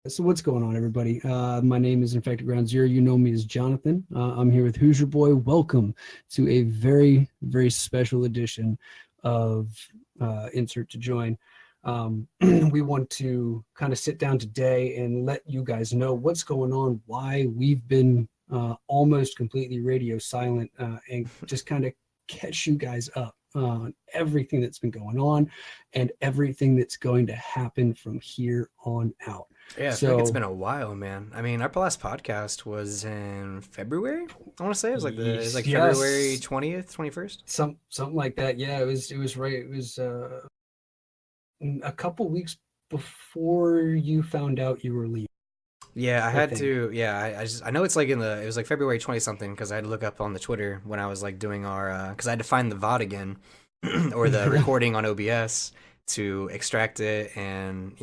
So what's going on, everybody? My name is Infected Ground Zero. You know me as Jonathan. I'm here with Hoosier Boy. Welcome to a very, very special edition of Insert to Join. We want to kind of sit down today and let you guys know what's going on, why we've been almost completely radio silent, and just kind of catch you guys up on everything that's been going on and everything that's going to happen from here on out. Yeah, I feel like it's So been a while, man. I mean, our last podcast was in February. I want to say it was like February yes, 20th, 21st. something like that. Yeah, it was right. It was a couple weeks before you found out you were leaving, Yeah, I I had think. to. Yeah, I know it's like it was like February 20 something because I had to look up on the Twitter when I was like doing our because I had to find the VOD again or the recording on OBS to extract it and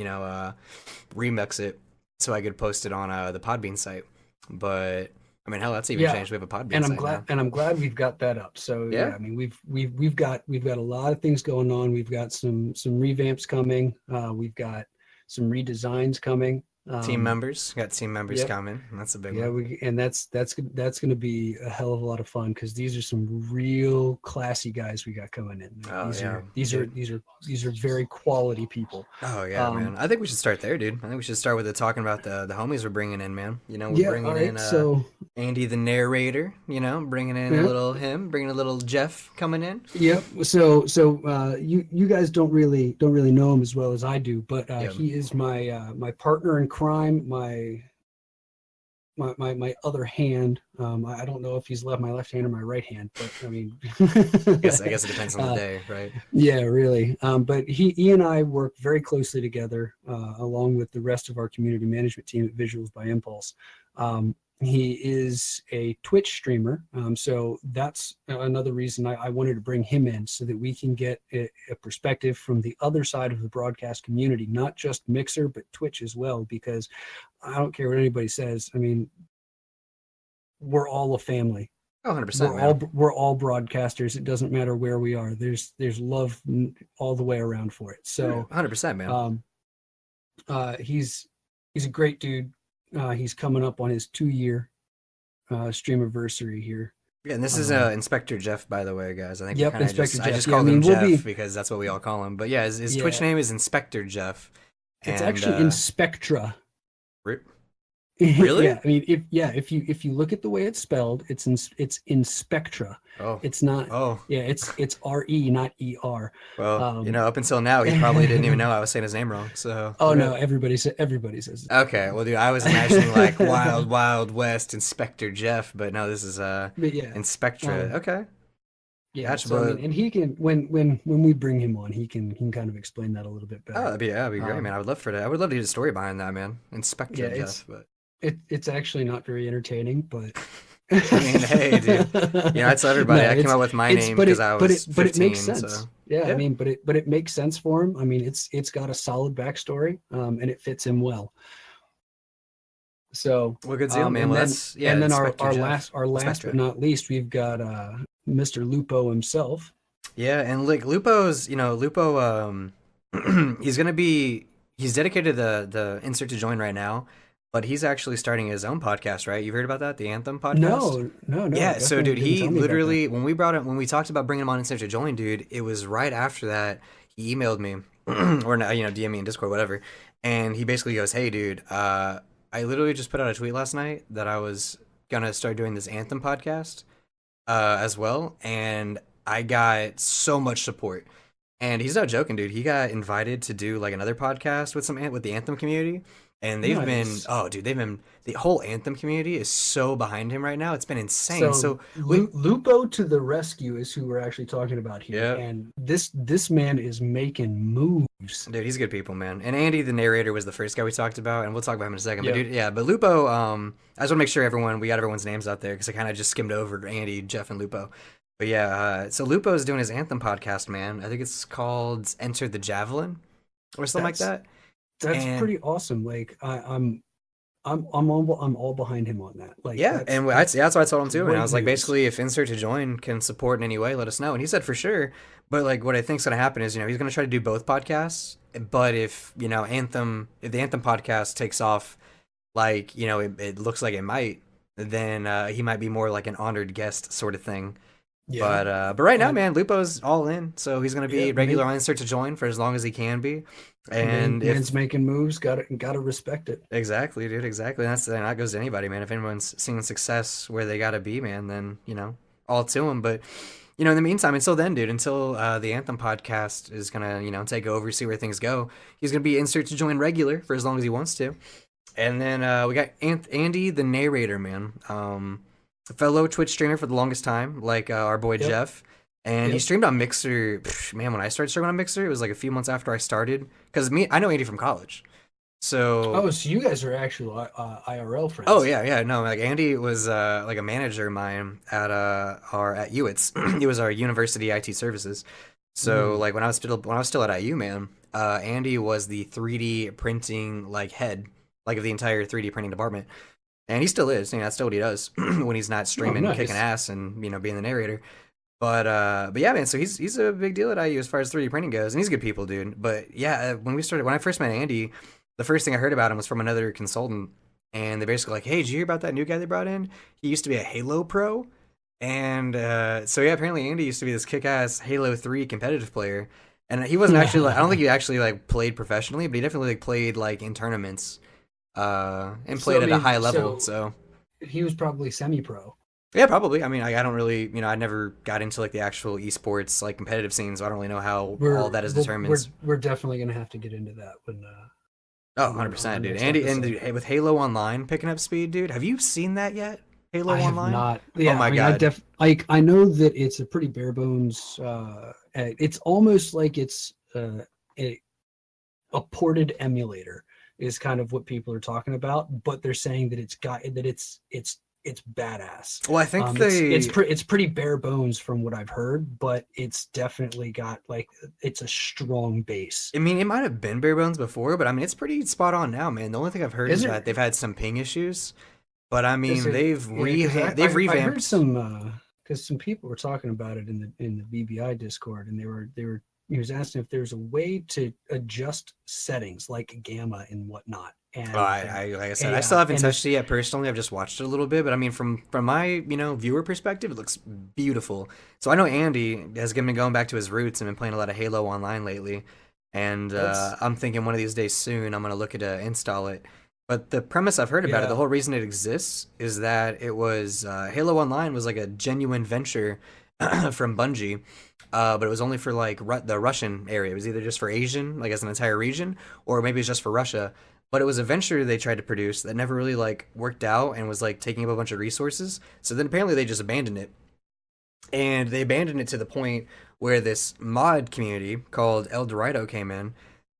remix it so I could post it on the Podbean site. But I mean, hell, that's even Yeah, changed. We have a Podbean and I'm site glad now. and I'm glad we've got that up. So Yeah. yeah, I mean we've got a lot of things going on. We've got some revamps coming. We've got some redesigns coming. Team Um, members. Got team members yep. coming. That's a big Yeah, one. we and that's going to be a hell of a lot of fun because these are some real classy guys we got coming in. Like, Oh these yeah, are these are dude. these are these are very quality people. Oh yeah, Um, man. I think we should start there, dude. I think we should start with the talking about the homies we're bringing in, man. You know, we're yeah, all bringing in right. So Andy the narrator. You know, bringing in a yeah, little him, bringing a little Jeff coming in. yep. So you guys don't really know him as well as I do, but Yeah. he is my partner in crime, my other hand. I don't know if he's my left hand or my right hand, but I mean, I guess it depends on the uh, day, right? yeah, really. But he and I work very closely together, along with the rest of our community management team at Visuals by Impulse. He is a Twitch streamer, so that's another reason I wanted to bring him in so that we can get a perspective from the other side of the broadcast community, not just Mixer, but Twitch as well, because I don't care what anybody says. I mean, we're all a family. Oh, 100%, we're man. all we're all broadcasters. It doesn't matter where we are. There's love all the way around for it. Yeah, So 100%, man. um he's a great dude. He's coming up on his 2 year stream anniversary here. Yeah, and this is um Inspector Jeff, by the way, guys. I think we yep, kind of Inspector I Jeff. just Yeah, I called him mean we'll Jeff be because that's what we all call him. But yeah, his Twitch yeah, name is Inspector Jeff, it's and actually in Spectra. re- Yeah, really? I mean, if you look at the way it's spelled, it's in Spectra. Oh, It's not. oh. Yeah, it's R-E, not E-R. Well, um up until now, he probably didn't even know I was saying his name wrong. So, oh okay. no, everybody says it that Okay, way. well, dude, I was imagining like Wild Wild West Inspector Jeff, but no, this is But yeah, Inspectra. um Okay, yeah, gotcha. so I mean, But and he can, when we bring him on, he can kind of explain that a little bit oh, better. that'd be great, man. um I would love for that. I would love to hear the story behind that, man. yeah, Inspector Jeff, but it's actually not very entertaining, but I mean, hey, dude, I tell everybody no, I came it's up with my it's name because I was but it makes 15. So sense. Yeah, I yeah, mean, but it makes sense for him. I mean, it's got a solid backstory, and it fits him well. So well, good deal, man. and Well, then that's yeah, our Inspector our Jeff, last our last but Inspectra. not least, we've got Mr. Lupo himself. Yeah, and like Lupo, he's gonna be he's dedicated to the insert to join right now, but he's actually starting his own podcast, right? You've heard about that, the Anthem podcast? No, Yeah, so definitely dude, didn't he tell me about that. literally when we talked about bringing him on insert to join, dude, it was right after that he emailed me or no, DM me in Discord, whatever, and he basically goes, "Hey, dude, I literally just put out a tweet last night that I was gonna start doing this Anthem podcast." As well, and I got so much support. And he's not joking, dude. He got invited to do like another podcast with with the Anthem community, and they've been Nice. oh, dude, they've been the whole Anthem community is so behind him right now. It's been insane. So So we Lupo to the rescue is who we're actually talking about here, yeah, and this man is making moves. dude, he's good people, man. And Andy, the narrator, was the first guy we talked about, and we'll talk about him in a second. But Yep. dude, yeah, but Lupo, I just want to make sure we got everyone's names out there because I kind of just skimmed over Andy, Jeff, and Lupo. But yeah, so Lupo is doing his Anthem podcast, man. I think it's called Enter the Javelin or something like That's that. that's And pretty awesome. Like I'm I'm all behind him on that. Like Yeah, and that's what I told him too. And I great was like, news. basically, if insert to join can support in any way, let us know. And he said for sure. But like, what I think's gonna happen is, he's gonna try to do both podcasts. But if if the Anthem podcast takes off, like it looks like it might, then he might be more like an honored guest sort of thing. Yeah. But right now, And man, Lupo's all in, so he's gonna yeah, be regular on insert to join for as long as he can be. And man's if making moves, gotta respect it. exactly, dude, exactly. And that goes to anybody, man. If anyone's seeing success where they gotta be, man, then all to them. But in the meantime, until then, dude, until the Anthem podcast is gonna take over, see where things go, he's gonna be insert to join regular for as long as he wants to. And then we got Andy, the narrator, man. A fellow Twitch streamer for the longest time, like our boy Yep. Jeff. And he Yep. streamed on Mixer. Man, when I started streaming on Mixer, it was like a few months after I started. Because I know Andy from college. So, Oh, so you guys are actually IRL oh friends. yeah, yeah, no, like Andy was like a manager of mine at UITS. He was our university IT services. So Mm. like when I was still at IU, man, Andy was the 3D printing like head, like of the entire 3D printing department. And he still is. That's still what he does when he's not Oh, streaming, kicking nice. ass, and being the narrator. But yeah, man. So he's a big deal at IU as far as 3D printing goes, and he's good people, dude. But yeah, when I first met Andy, the first thing I heard about him was from another consultant, and they basically like, "Hey, did you hear about that new guy they brought in? He used to be a Halo pro." And so yeah, apparently Andy used to be this kick-ass Halo 3 competitive player, and he wasn't actually like I don't think he actually like played professionally, but he definitely like played like in tournaments, and So played I at a mean, high level. so So he was probably semi-pro. yeah, probably. I mean, I don't really, I never got into like the actual esports like competitive scene, so I don't really know how all that is determined. We're definitely gonna have to get into that Oh, when on our 100%, dude. next Andy, and episode. dude, hey, with Halo Online picking up speed, dude, have you seen that yet? Halo I have Online? not. Oh Yeah, my I mean, God. I know that it's a pretty bare bones. It's almost like it's a, a ported emulator is kind of what people are talking about, but they're saying that it's badass. Well, I think It's pretty bare bones from what I've heard, but it's definitely got like it's a strong base. I mean, it might have been bare bones before, but I mean, it's pretty spot on now, man. The only thing I've heard Is is it? that they've had some ping issues, but I Is mean, it? Yeah, because they've I heard revamped. some because some people were talking about it in the VBI Discord, and they were he was asking if there's a way to adjust settings like gamma and whatnot, Oh, like I said, I still haven't and touched it yet personally. I've just watched it a little bit, but I mean, from my viewer perspective, it looks beautiful. So I know Andy has been going back to his roots and been playing a lot of Halo Online lately, and that's I'm thinking one of these days soon I'm gonna look at install it. But the premise I've heard about it, the yeah. whole reason it exists is that it was Halo Online was like a genuine venture from Bungie, but it was only for like the Russian area. It was either just for Asian, like as an entire region, or maybe it's just for Russia. But it was a venture they tried to produce that never really like worked out and was like taking up a bunch of resources. So then apparently they just abandoned it, and they abandoned it to the point where this mod community called El Dorado came in,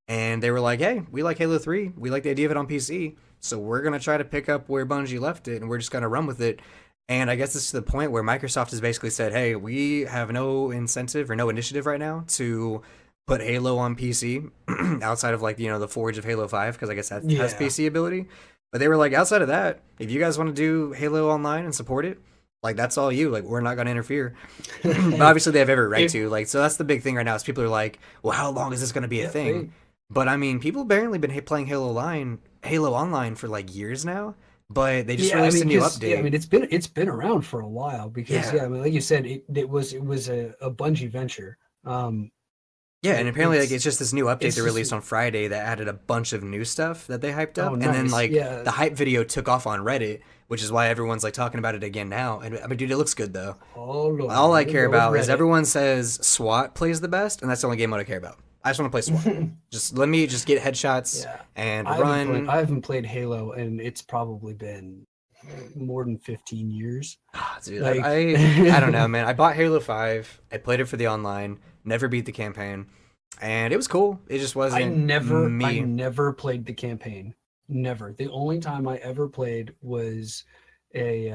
and they were like, "Hey, we like Halo 3. We like the idea of it on PC. So we're gonna try to pick up where Bungie left it, and we're just gonna run with it." And I guess it's to the point where Microsoft has basically said, "Hey, we have no incentive or no initiative right now to put Halo on PC outside of like the Forge of Halo 5 because I guess that has Yeah. PC ability." But they were like, outside of that, if you guys want to do Halo Online and support it, like that's all you. Like we're not gonna interfere. But Hey, obviously they have every right if to. Like so that's the big thing right now is people are like, well, how long is this gonna be a yeah, thing? But I mean, people have barely been playing Halo Online for like years now. But they just yeah, I released a mean, new because yeah, I update. mean, it's been around for a while because Yeah, yeah, I mean, like you said, it was a Bungie venture. yeah, and apparently like it's just this new update It's they just released on Friday that added a bunch of new stuff that they hyped oh up, and then nice, like yeah. the hype video took off on Reddit, which is why everyone's like talking about it again now. And I mean, dude, it looks good though. Oh All Lord, I here we care go with about is Reddit. everyone says SWAT plays the best, and that's the only game mode I care about. I just want to play SWAT. Just let me just get headshots Yeah, and run. I haven't played Halo, and it's probably been more than 15 years. Ah, dude, Like, I don't know, man. I bought Halo 5. I played it for the online. Never beat the campaign, and it was cool. It just wasn't I me. never played the campaign. Never. The only time I ever played was a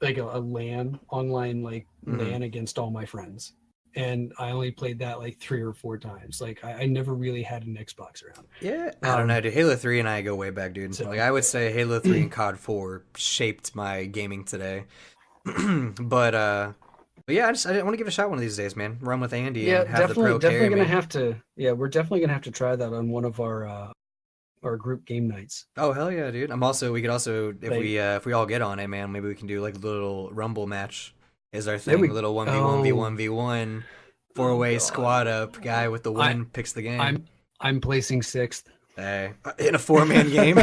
like a LAN online like Hmm. LAN against all my friends, and I only played that like 3 or 4 times. Like I never really had an Xbox around. Yeah, I don't know, dude. Halo 3 and I go way back, dude. Like So I would say Halo 3 and COD 4 shaped my gaming today. but but yeah, I want to give it a shot one of these days, man. Run with Andy yeah, and have the pro definitely carry gonna me. have to. Yeah, we're definitely gonna have to try that on one of our group game nights. Oh hell yeah, dude. We could also Like if we all get on it, man, maybe we can do like a little rumble match is our there thing. A we. little 1v1 Oh, v1 oh four-way God. squad up. Guy with the I win picks the game. I'm placing sixth. Hey, in a four-man game.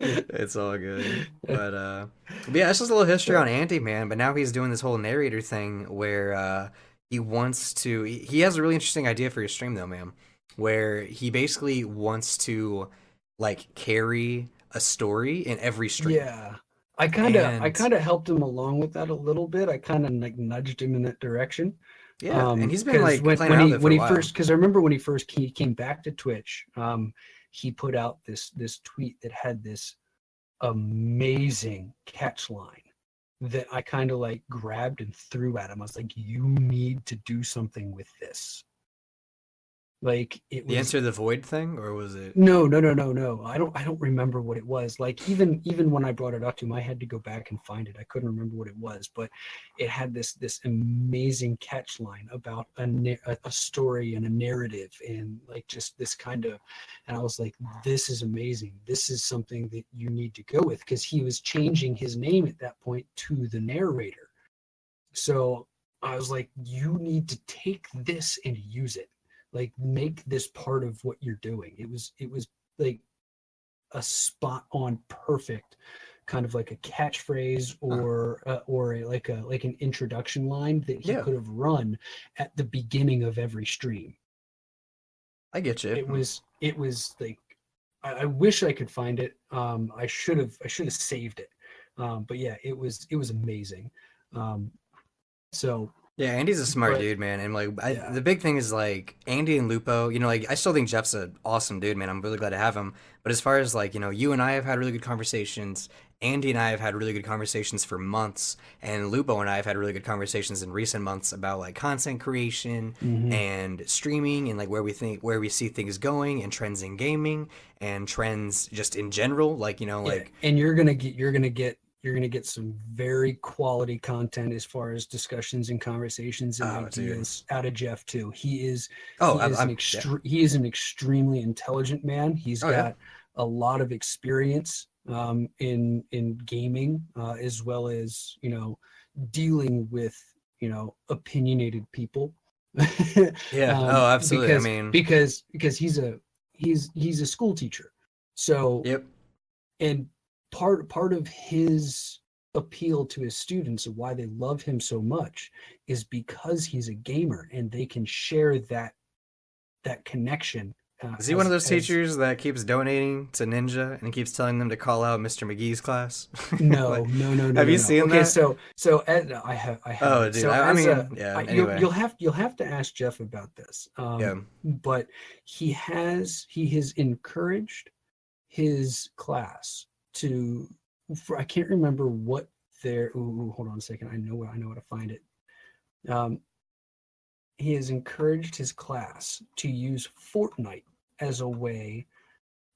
It's all good. But yeah, it's just a little history on So Andy, man. But now he's doing this whole narrator thing where he wants to. He has a really interesting idea for your stream, though, man. Where he basically wants to like carry a story in every stream. yeah, I And kind of helped him along with that a little bit. I kind of like nudged him in that direction. yeah, and he's been Because like playing around with it for when a he while. first, because I remember when he came back to Twitch, he put out this tweet that had this amazing catch line that I kind of like grabbed and threw at him. I was like, "You need to do something with this." Like it The was Enter the Void thing, or was it? no. I don't remember what it was. Like even when I brought it up to him, I had to go back and find it. I couldn't remember what it was, but it had this amazing catch line about a story and a narrative and like just this kind of, and I was like, this is amazing. This is something that you need to go with, because he was changing his name at that point to the narrator. So I was like, you need to take this and use it, like make this part of what you're doing. It was like a spot on perfect kind of like a catchphrase Huh. like an introduction line that he Yeah, could have run at the beginning of every stream. I get you. It was like I wish I could find it. I should have saved it. But yeah, it was amazing. um so Yeah, Andy's a smart but dude, man. And like, yeah. the big thing is like Andy and Lupo. You know, like I still think Jeff's an awesome dude, man. I'm really glad to have him. But as far as like, you and I have had really good conversations. Andy and I have had really good conversations for months, and Lupo and I have had really good conversations in recent months about like content creation Hmm. and streaming and like where we see things going and trends in gaming and trends just in general. Like, Yeah, like and you're gonna get some very quality content as far as discussions and conversations and oh, dude. ideas out of Jeff too. Oh, yeah. He is an extremely intelligent man. He's Oh yeah. got a lot of experience in gaming, as well as dealing with opinionated people. Yeah. Oh, absolutely. I Because mean, he's a school teacher, so yep. and part of his appeal to his students and why they love him so much is because he's a gamer and they can share that connection. Is he one of those teachers that keeps donating to Ninja and he keeps telling them to call out Mr. McGee's class? No, Like, no, no, no, have no, you no. seen Okay, that? so I Oh, haven't. dude. So I as a mean, yeah. you'll Anyway, you'll have to ask Jeff about this. yeah. But he has encouraged his class to, I can't remember what their, hold on a second, I know how to find it. um, he has encouraged his class to use Fortnite as a way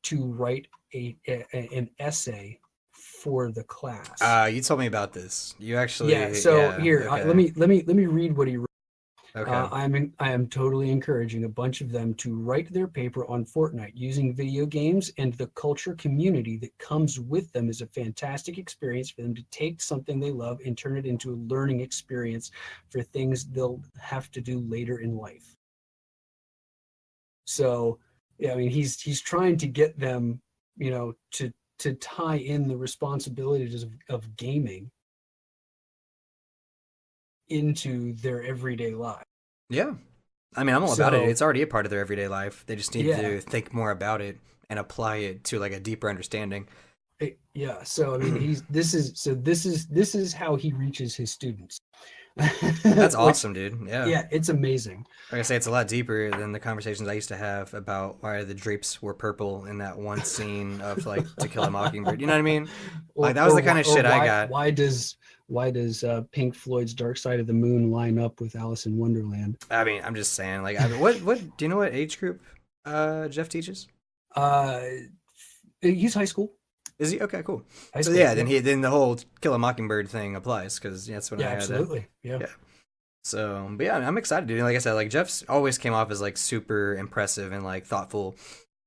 to write an essay for the class. You told me about this. You Yeah, actually, so yeah. here, let Okay. me read what he wrote. Okay. I am totally encouraging a bunch of them to write their paper on Fortnite. Using video games and the culture community that comes with them is a fantastic experience for them to take something they love and turn it into a learning experience for things they'll have to do later in life. So, yeah, I mean, he's trying to get them, to tie in the responsibilities of gaming into their everyday life. Yeah. I mean, I'm all about it. So, It's already a part of their everyday life. They just need yeah. to think more about it and apply it to like a deeper understanding. Yeah, so I mean, this is how he reaches his students. That's Which, awesome, dude. Yeah. yeah, it's amazing. Like I say, it's a lot deeper than the conversations I used to have about why the drapes were purple in that one scene of like To Kill a Mockingbird. You know what I mean? Like that was the kind of shit I got. why does Pink Floyd's Dark Side of the Moon line up with Alice in Wonderland? I mean, I'm just saying. Like, I mean, what do you know? What age group Jeff teaches? Uh, he's high school. Is he okay? Cool. High So school. yeah, then Yep. then the whole Kill a Mockingbird thing applies because that's when Yeah, I had that. absolutely. Yeah. Yeah. So, but yeah, I'm excited, dude. Like I said, like Jeff's always came off as like super impressive and like thoughtful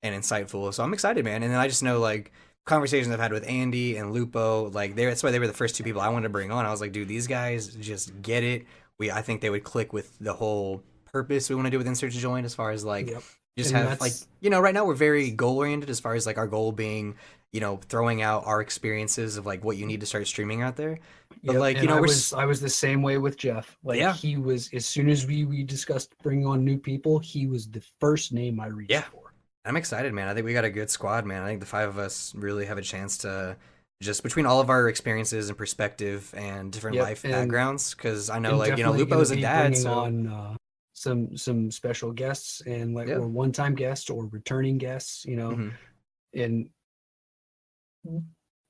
and insightful. So I'm excited, man. And then I just know like conversations I've had with Andy and Lupo, like that's why they were the first two people I wanted to bring on. I was like, dude, these guys just get it. I think they would click with the whole purpose we want to do with Insert to Join as far as like Yep. just And have like right now we're very goal oriented as far as like our goal being throwing out our experiences of like what you need to start streaming out there. But yep. like And we're I was the same way with Jeff. Like Yeah. he was, as soon as we discussed bringing on new people, he was the first name I reached Yeah. for. I'm excited, man. I think we got a good squad, man. I think the five of us really have a chance to just between all of our experiences and perspective and different Yep. life And backgrounds. Because I know, and like definitely Lupo gonna is a be dad, bringing so on some special guests and like yeah. or one-time guests or returning guests, Hmm. and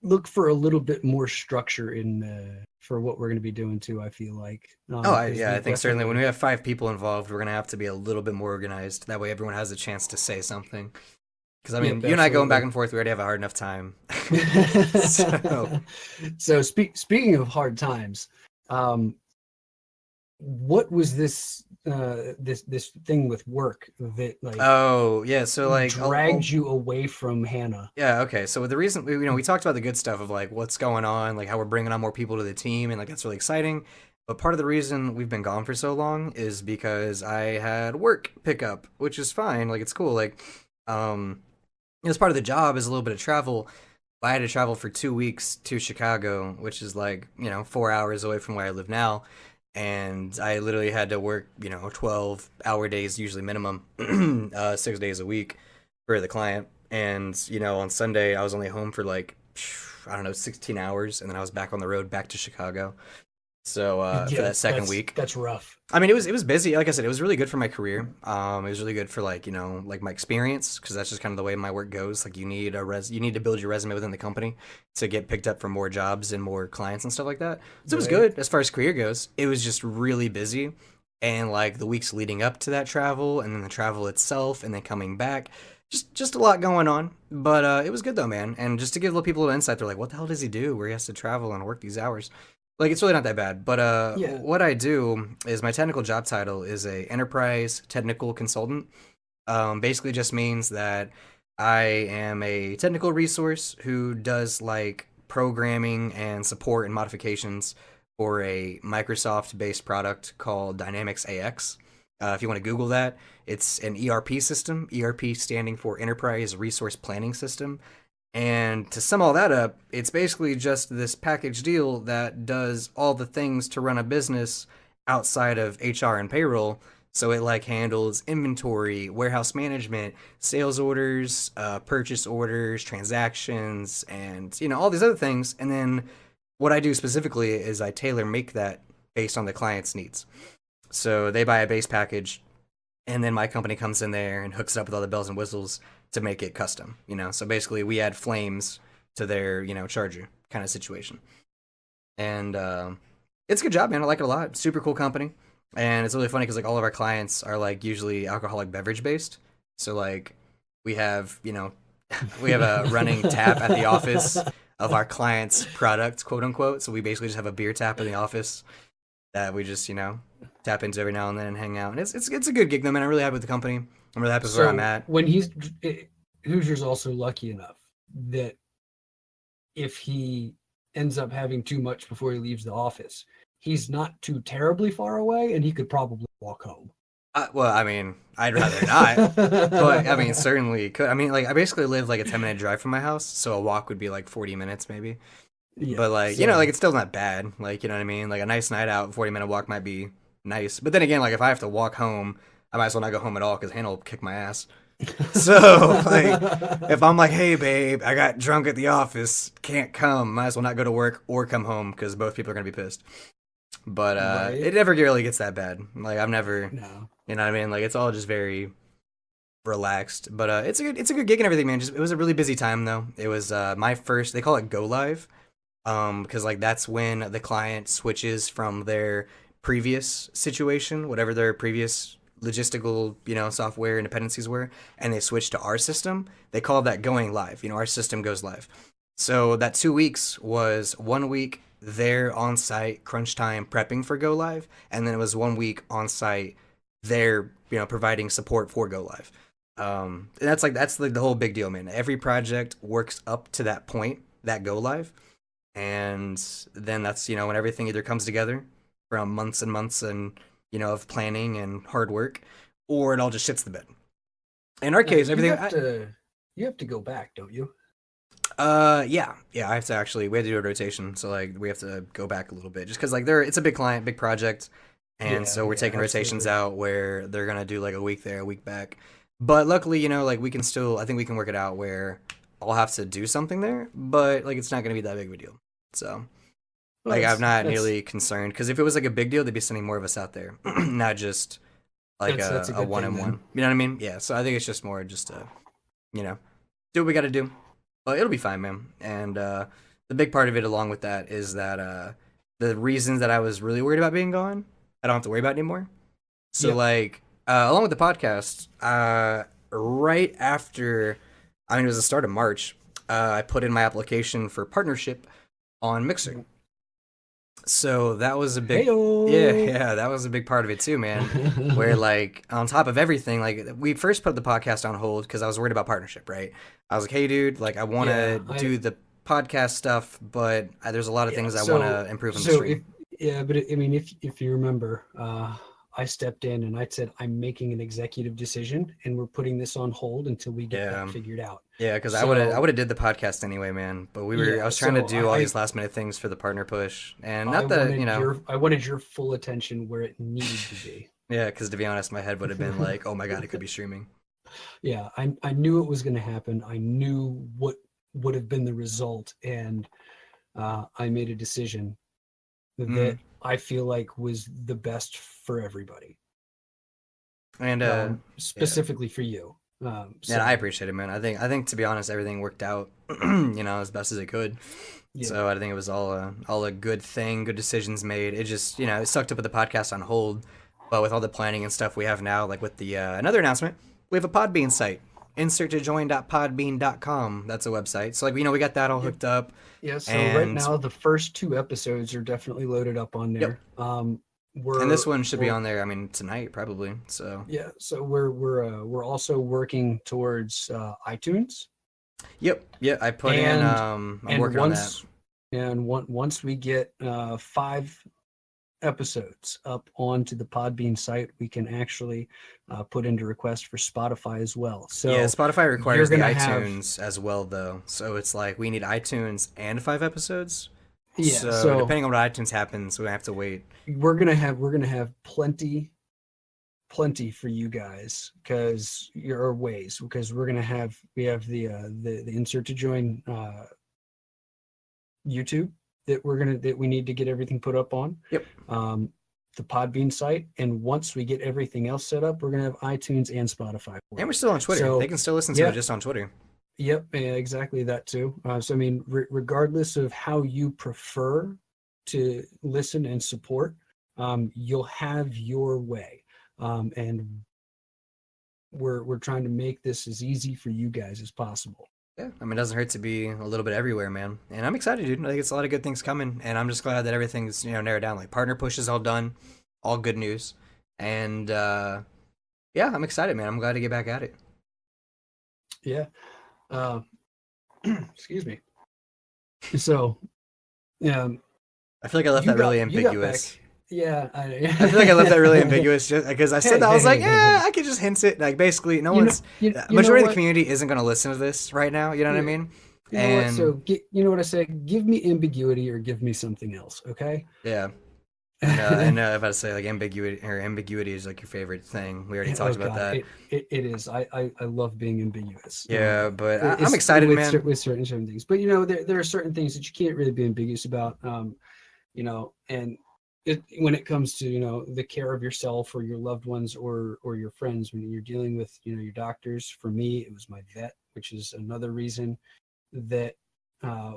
look for a little bit more structure in for what we're going to be doing too. I feel like, Oh, 'cause yeah. we I think certainly when definitely, we have five people involved, we're gonna have to be a little bit more organized. That way, everyone has a chance to say something. Because I mean, yep, you and I going back absolutely. and forth, we already have a hard enough time. So So speaking of hard times, um, what was this thing with work that like oh yeah, so like dragged you away from Hannah? yeah, okay. So the reason we talked about the good stuff of like what's going on, like how we're bringing on more people to the team, and like that's really exciting. But part of the reason we've been gone for so long is because I had work pickup, which is fine. Like it's cool. Like, as part of the job is a little bit of travel. I had to travel for 2 weeks to Chicago, which is like 4 hours away from where I live now, and I literally had to work 12-hour days, usually minimum, 6 days a week for the client. And on Sunday I was only home for like I don't know 16 hours, and then I was back on the road back to Chicago. So for Yeah, that second week, that's rough. I mean, it was busy. Like I said, it was really good for my career. It was really good for like like my experience because that's just kind of the way my work goes. Like you need to build your resume within the company to get picked up for more jobs and more clients and stuff like that. So it was Right. good as far as career goes. It was just really busy, and like the weeks leading up to that travel, and then the travel itself, and then coming back, just a lot going on. But it was good though, man. And just to give little people a little insight, they're like, "What the hell does he do where he has to travel and work these hours?" Like it's really not that bad. But Yeah. what I do is my technical job title is a enterprise technical consultant. Basically just means that I am a technical resource who does like programming and support and modifications for a Microsoft based product called Dynamics AX. If you want to Google that, it's an ERP system, ERP standing for Enterprise Resource Planning System. And to sum all that up, it's basically just this package deal that does all the things to run a business outside of HR and payroll. So it like handles inventory, warehouse management, sales orders, purchase orders, transactions, and all these other things. And then what I do specifically is I tailor make that based on the client's needs. So they buy a base package, and then my company comes in there and hooks it up with all the bells and whistles to make it custom. So basically we add flames to their charger kind of situation. And it's a good job, man. I like it a lot. Super cool company. And it's really funny because like all of our clients are like usually alcoholic beverage based. So like we have we have a running tap at the office of our client's product, quote unquote. So we basically just have a beer tap in the office that we just tap into every now and then and hang out. And it's a good gig though, man. I'm really happy with the company. I'm really happy with where I'm at. When Hoosier's also lucky enough that if he ends up having too much before he leaves the office, he's not too terribly far away, and he could probably walk home. Well, I mean, I'd rather not, but I mean, certainly could. I mean, like I basically live like a 10-minute drive from my house, so a walk would be like 40 minutes maybe. Yeah, But like so like it's still not bad. Like what I mean. Like a nice night out, 40-minute walk might be nice. But then again, like if I have to walk home, I might as well not go home at all because Hannah will kick my ass. So like if I'm like, hey babe, I got drunk at the office, can't come, might as well not go to work or come home because both people are gonna be pissed. but Right. it never really gets that bad. Like I've never, No. you know what I mean? Like it's all just very relaxed. But it's a good gig and everything, man. Just it was a really busy time though. It was my first. They call it go live, because like that's when the client switches from their previous situation, whatever their previous logistical, software and dependencies were, and they switch to our system. They call that going live. Our system goes live. So that 2 weeks was 1 week there on site, crunch time, prepping for go live, and then it was 1 week on site there, providing support for go live. And that's like the whole big deal, man. Every project works up to that point, that go live, and then that's when everything either comes together from months and months and of planning and hard work, or it all just shits the bed. In our Now, case, you everything. have to you have to go back, don't you? Yeah. I have to actually. We have to do a rotation, so like we have to go back a little bit, just because like it's a big client, big project, and Yeah, so we're yeah, taking rotations absolutely. out where they're gonna do like a week there, a week back. But luckily, like we can still. I think we can work it out where I'll have to do something there, but like it's not gonna be that big of a deal. So Well, like I'm not that's nearly concerned because if it was like a big deal, they'd be sending more of us out there, not just like that's a a good one thing on then. one. You know what I mean? Yeah. So I think it's just more just to you know do what we got to do. But it'll be fine, man. And the big part of it, along with that, is that the reasons that I was really worried about being gone, I don't have to worry about anymore. So Yep. like along with the podcast, right after, I mean, it was the start of March. I put in my application for partnership on Mixer. So that was a big, yeah, Heyo. yeah, that was a big part of it too, man. Where like on top of everything, like we first put the podcast on hold because I was worried about partnership, right? I was like, hey, dude, like I want to Yeah, do the podcast stuff, but there's a lot of yeah. things I want So to improve on the so stream. if yeah, but I mean, if you remember, I stepped in and I said I'm making an executive decision, and we're putting this on hold until we get that Yeah, figured out. yeah, because I So would have did the podcast anyway, man. But I yeah, was trying to so do all these last minute things for the partner push, and not that I wanted your full attention where it needed to be. yeah, because to be honest, my head would have been like, oh my god, it could be streaming. Yeah, I knew it was going to happen. I knew what would have been the result, and I made a decision Mm. that I feel like was the best for everybody, And yeah. specifically for you. Yeah, I So appreciate it, man. I think to be honest, everything worked out, as best as it could. yeah, So I think it was all a good thing, good decisions made. It just it sucked to put the podcast on hold, but with all the planning and stuff we have now, like with the another announcement, we have a Podbean site. Insert to join.podbean.com. That's a website. So like we got that all yep, hooked up, yeah. So right and now, the first two episodes are definitely loaded up on yep, there. and We're this one should be we're on there. I mean tonight probably. So Yeah, so we're also working towards iTunes, yep. I put in. and I'm working on that. once we get 5 episodes up onto the Podbean site, we can actually put into request for Spotify as well. Yeah, So Spotify you're requires the gonna have iTunes as well, though. So it's like we need iTunes and 5 episodes. yeah. So So depending on what iTunes happens, we have to wait. we're gonna have plenty for you guys because your ways because we have the insert to join YouTube that we need to get everything put up on. Yep. The Podbean site, and once we get everything else set up, we're gonna have iTunes and Spotify for And we're you. still on Twitter. They So, can still listen to it yeah, just on Twitter. yep, yeah, exactly that too. So, I mean, regardless of how you prefer to listen and support, you'll have your way, and we're trying to make this as easy for you guys as possible. Yeah, I mean, it doesn't hurt to be a little bit everywhere, man. And I'm excited, dude. I think it's a lot of good things coming, and I'm just glad that everything's narrowed down. Like partner push is all done, all good news, and yeah, I'm excited, man. I'm glad to get back at it. Yeah. Uh, excuse me. So, um, I feel like I left that really you got ambiguous. back. Yeah, I feel like I left that really ambiguous just because I said hey, that. I hey, was like, hey, hey, yeah, hey. I could just hint it. Like, basically, no You know, one's, you know majority of the what? community isn't going to listen to this right now. You know what I You, mean? you know what? So, And you know what I say? Give me ambiguity or give me something else, okay? yeah, I know if I say like ambiguity is like your favorite thing. We already Oh talked about God, that. it is. I love being ambiguous. Yeah, but I'm It's excited, man. with certain things, but there are certain things that you can't really be ambiguous about. And when it comes to, the care of yourself or your loved ones or your friends, when you're dealing with, your doctors. For me, it was my vet, which is another reason that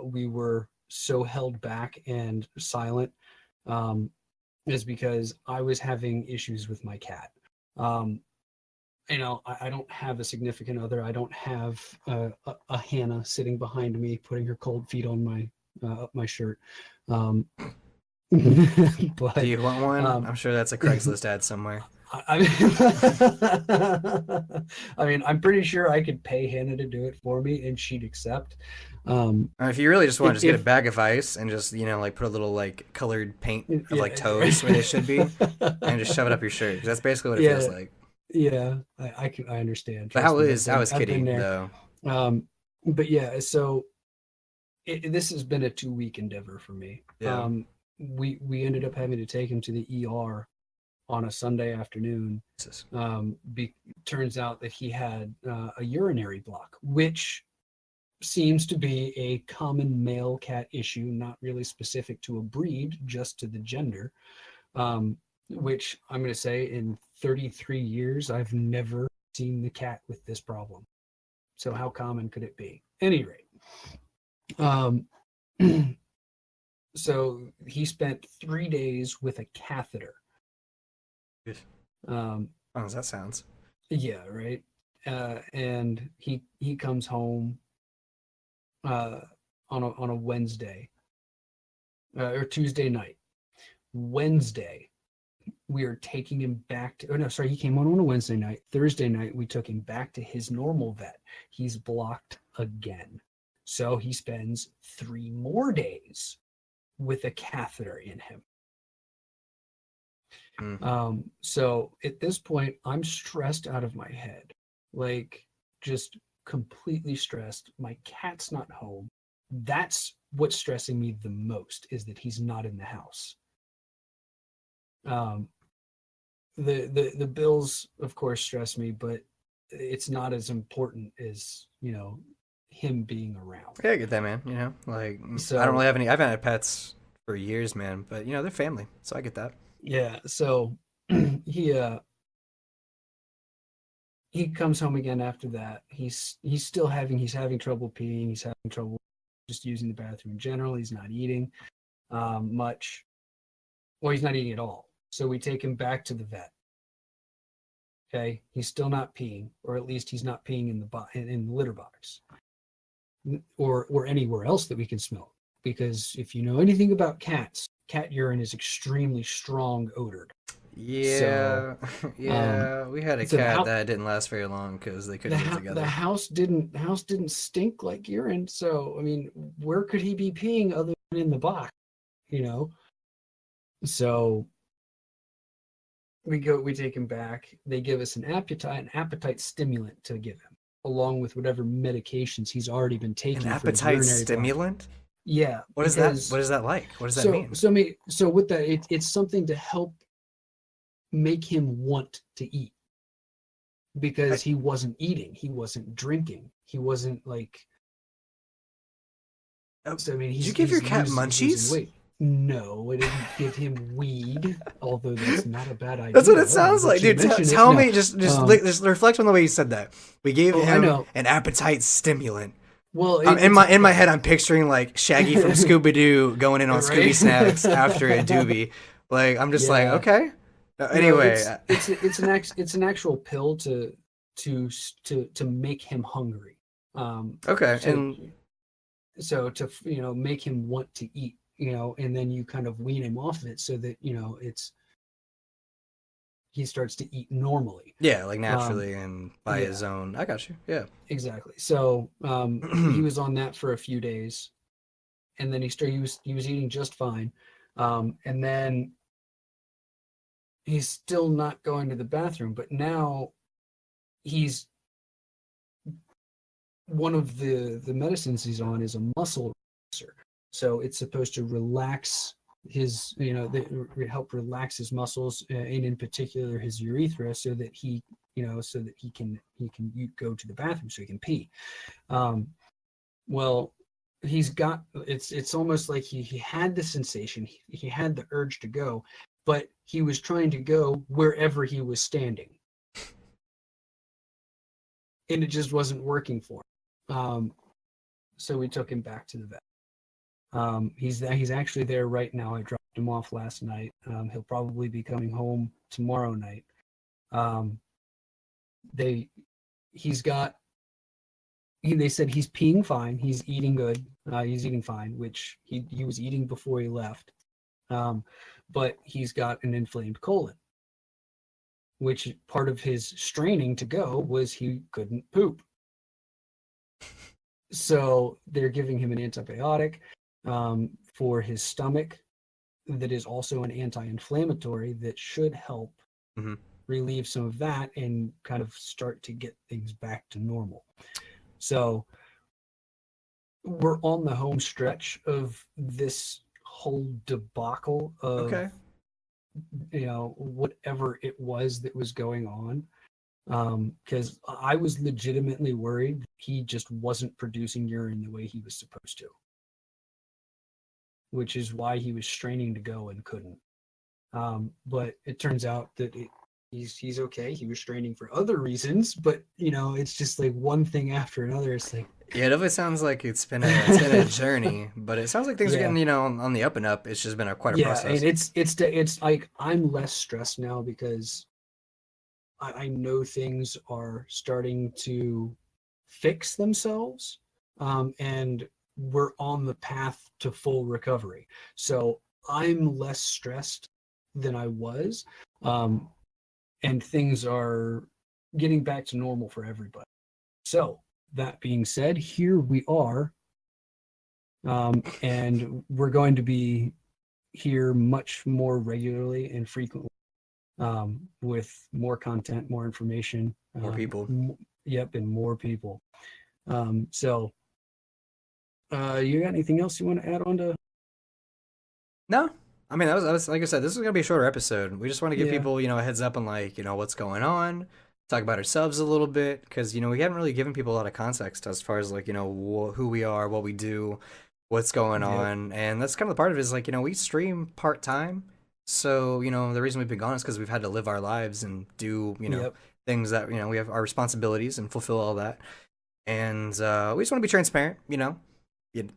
we were so held back and silent, is because I was having issues with my cat. I don't have a significant other. I don't have a Hannah sitting behind me, putting her cold feet on my up my shirt. Um, but Do you want one? I'm sure that's a Craigslist ad somewhere. I, I mean, I'm pretty sure I could pay Hannah to do it for me, and she'd accept. Or if you really just want to just get a If bag of ice and just, like put a little like colored paint of yeah, like toes where they should be and just shove it up your shirt. 'Cause that's basically what it feels yeah, like. yeah, I understand. But Trust me, I was I've been kidding there. though. Um, but yeah, so this has been a 2-week endeavor for me. Yeah. We ended up having to take him to the ER on a Sunday afternoon. Jesus. Turns out that he had a urinary block, which seems to be a common male cat issue, not really specific to a breed, just to the gender. Which I'm going to say, in 33 years, I've never seen the cat with this problem. So how common could it be? At any rate, um, so he spent 3 days with a catheter. How does that sounds? Yeah, right. And he comes home on a Wednesday or Tuesday night. Wednesday, we are taking him back to. Oh no, sorry, he came on a Wednesday night. Thursday night, we took him back to his normal vet. He's blocked again, so he spends 3 more days with a catheter in him. So at this point, I'm stressed out of my head, like just completely stressed. My cat's not home. That's what's stressing me the most, is that he's not in the house. The bills, of course, stress me, but it's not as important as, him being around. Yeah, I get that, man. Like So I don't really have any. I've had pets for years, man. But they're family, so I get that. yeah, so he comes home again after that. He's having trouble peeing. He's having trouble just using the bathroom in general. He's not eating much, or he's not eating at all. So we take him back to the vet. Okay, he's still not peeing, or at least he's not peeing in the litter box, or anywhere else that we can smell. Because if you know anything about cats, cat urine is extremely strong odored. Yeah, So, yeah. We had a so cat that didn't last very long because they couldn't get together. The house didn't stink like urine. So I mean, where could he be peeing other than in the box? So we take him back. They give us an appetite stimulant to give him, along with whatever medications he's already been taking. An appetite stimulant? Yeah. What is that? What is that like? What does that mean? So with that, it's something to help make him want to eat, because he wasn't eating, he wasn't drinking, he wasn't like. So I mean, did you give your cat munchies? Weight. No, I didn't give him weed, although that's not a bad idea. That's what it sounds like, dude. Tell me, just reflect on the way you said that. We gave him an appetite stimulant. Well, in my head, I'm picturing like Shaggy from Scooby Doo going in on Scooby snacks after a doobie. Like I'm just like, okay. Anyway, it's an actual pill to make him hungry. Okay, so to make him want to eat, and then you kind of wean him off of it so that he starts to eat normally. Yeah, like naturally and by his own. I got you. Yeah, exactly. So he was on that for a few days, and then he was eating just fine, and then he's still not going to the bathroom. But now he's one of the medicines he's on is a muscle relaxer. So it's supposed to relax his, help relax his muscles, and in particular his urethra, so that he can go to the bathroom, so he can pee. Well, it's almost like he had the sensation, he had the urge to go, but he was trying to go wherever he was standing, and it just wasn't working for him. So we took him back to the vet. He's actually there right now. I dropped him off last night. He'll probably be coming home tomorrow night. They he's got they said he's peeing fine, he's eating good, he's eating fine, which he was eating before he left. But he's got an inflamed colon, which part of his straining to go was he couldn't poop. So they're giving him an antibiotic for his stomach that is also an anti-inflammatory that should help relieve some of that and kind of start to get things back to normal. So we're on the home stretch of this whole debacle of whatever it was that was going on. Because I was legitimately worried he just wasn't producing urine the way he was supposed to, which is why he was straining to go and couldn't. But it turns out that he's okay. He was straining for other reasons, but it's just like one thing after another. It's like, yeah, it definitely sounds like it's been a journey, but it sounds like things are getting on the up and up. It's just been quite a process. And it's like I'm less stressed now because I know things are starting to fix themselves, and we're on the path to full recovery. So I'm less stressed than I was, and things are getting back to normal for everybody. So that being said, here we are, and we're going to be here much more regularly and frequently. With more content, more information, more people. Yep, and more people. So, you got anything else you want to add on to? No, I mean that was like I said, this is gonna be a shorter episode. We just want to give people a heads up on what's going on, talk about ourselves a little bit because we haven't really given people a lot of context as far as who we are, what we do, what's going on, and that's kind of the part of it is we stream part time. So, the reason we've been gone is because we've had to live our lives and do, things that, we have our responsibilities and fulfill all that. And we just want to be transparent,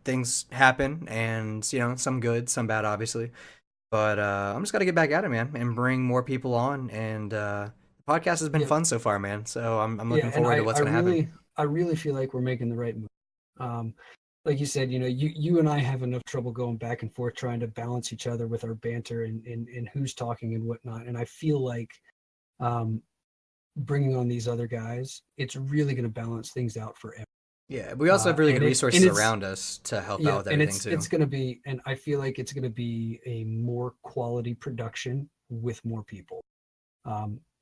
things happen and, some good, some bad, obviously. But I'm just got to get back at it, man, and bring more people on. And the podcast has been fun so far, man. So I'm looking forward to what's going to happen. I really feel like we're making the right move. Like you said, you and I have enough trouble going back and forth trying to balance each other with our banter and who's talking and whatnot. And I feel like bringing on these other guys, it's really going to balance things out for everyone. Yeah, we also have really good resources around us to help out with everything too. It's going to be, and I feel like it's going to be a more quality production with more people.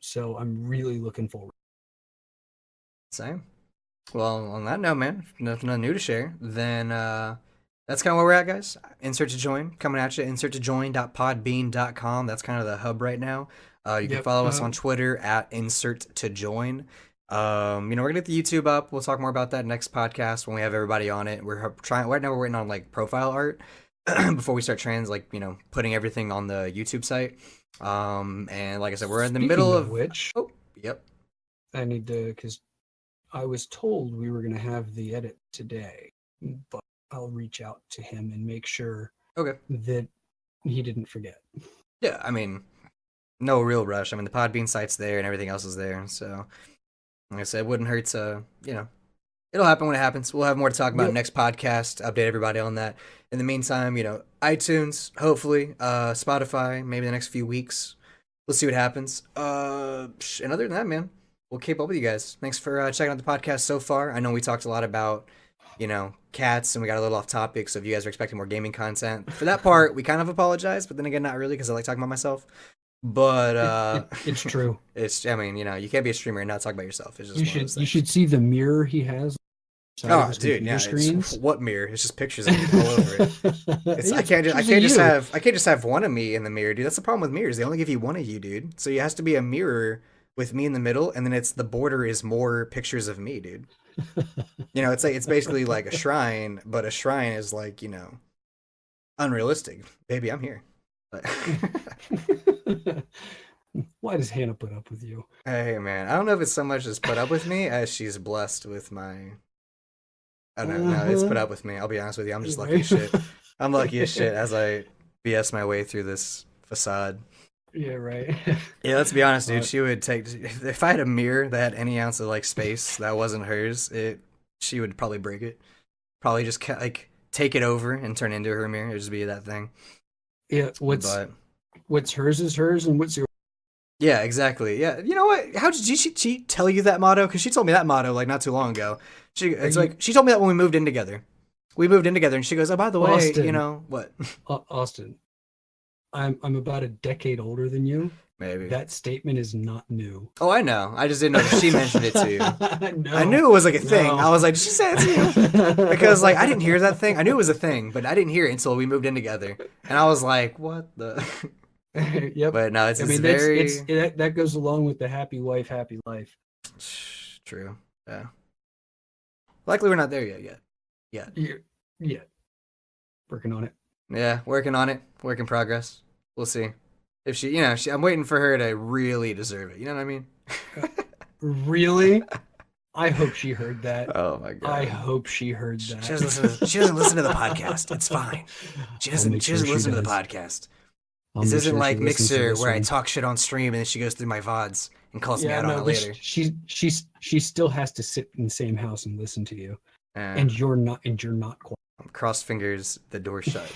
So I'm really looking forward. Same. Well, on that note, man, nothing new to share, then that's kind of where we're at, guys. Insert to join, coming at you, inserttojoin.podbean.com. That's kind of the hub right now. You can follow us on Twitter at insert to join. We're going to get the YouTube up. We'll talk more about that next podcast when we have everybody on it. Right now we're waiting on profile art before we start putting everything on the YouTube site. And like I said, we're in the middle of which. Oh, yep. I need to, because I was told we were going to have the edit today, but I'll reach out to him and make sure that he didn't forget. Yeah, I mean, no real rush. I mean, the Podbean site's there and everything else is there. So, like I said, it wouldn't hurt to, it'll happen when it happens. We'll have more to talk about next podcast, update everybody on that. In the meantime, iTunes, hopefully, Spotify, maybe the next few weeks. We'll see what happens. And other than that, man, we'll keep up with you guys. Thanks for checking out the podcast so far. I know we talked a lot about, cats, and we got a little off topic, so if you guys are expecting more gaming content, for that part, we kind of apologize, but then again, not really, because I like talking about myself. But it's true. You can't be a streamer and not talk about yourself. It's just you should see the mirror he has. Oh, dude, yeah. What mirror? It's just pictures of me all over it. I can't just have one of me in the mirror, dude. That's the problem with mirrors. They only give you one of you, dude. So it has to be a mirror with me in the middle, and then the border is more pictures of me, dude. You know, it's basically like a shrine, but a shrine is like, unrealistic. Baby, I'm here. But Why does Hannah put up with you? hey, man, I don't know if it's so much as put up with me as she's blessed with my. I don't know. No, it's put Uh-huh. up with me. I'll be honest with you. I'm just lucky Right? as shit. I'm lucky as shit as I BS my way through this facade. Yeah, right. Yeah, let's be honest, dude. Uh, She would take if I had a mirror that had any ounce of like space that wasn't hers. She would probably break it. Probably just like take it over and turn it into her mirror. It'd just be that thing. yeah, But what's hers is hers, and what's yours? yeah, exactly. Yeah, you know what? How did she tell you that motto? Because she told me that motto like not too long ago. Are It's you like she told me that when we moved in together. We moved in together, and she goes, "Oh, by the way, Austin? what? Austin, I'm about a decade older than you. Maybe." That statement is not new. Oh, I know. I just didn't know that she mentioned it to you. I No, knew it was like a thing. I no. was like, did she say it to you? Because like I didn't hear that thing. I knew it was a thing, but I didn't hear it until we moved in together, and I was like, what the? Yep. But no, it's I mean, very that goes along with the happy wife, happy life. true. Yeah. Luckily, we're not there yet. Yet. Yeah, working on it. Yeah, working on it. Work in progress. We'll see. If I'm waiting for her to really deserve it. You know what I mean? Really? I hope she heard that. Oh my I god. hope she heard that. She doesn't listen to the podcast. It's fine. She I'll doesn't. make She sure doesn't she listen to the does. podcast. I'll This make isn't sure she like listens to Mixer this where I one. talk shit on stream and then she goes through my VODs and calls me Yeah, out on no, it but later. she still has to sit in the same house and listen to you, Uh, and you're not quiet. I'm crossed fingers, the door shut.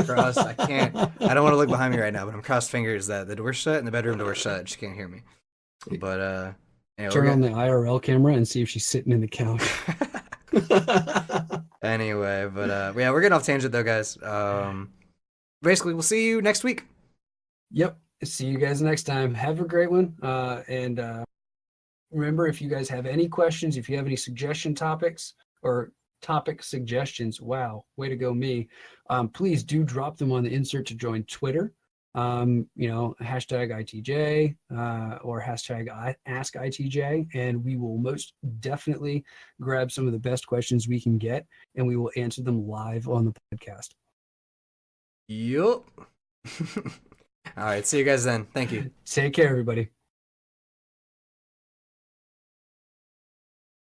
Crossed. I can't. I don't want to look behind me right now, but I'm crossed fingers that the door's shut and the bedroom door's shut. She can't hear me. But anyway, Turn we're on the IRL camera and see if she's sitting in the couch. anyway, but yeah, we're getting off tangent though, guys. Basically, we'll see you next week. Yep. See you guys next time. Have a great one. And remember, if you guys have any questions, if you have any suggestion topics or topic suggestions, wow, way to go, me. Please do drop them on the insert to join Twitter. Hashtag ITJ or hashtag Ask ITJ, and we will most definitely grab some of the best questions we can get, and we will answer them live on the podcast. Yup. All right. See you guys then. Thank you. Take care, everybody.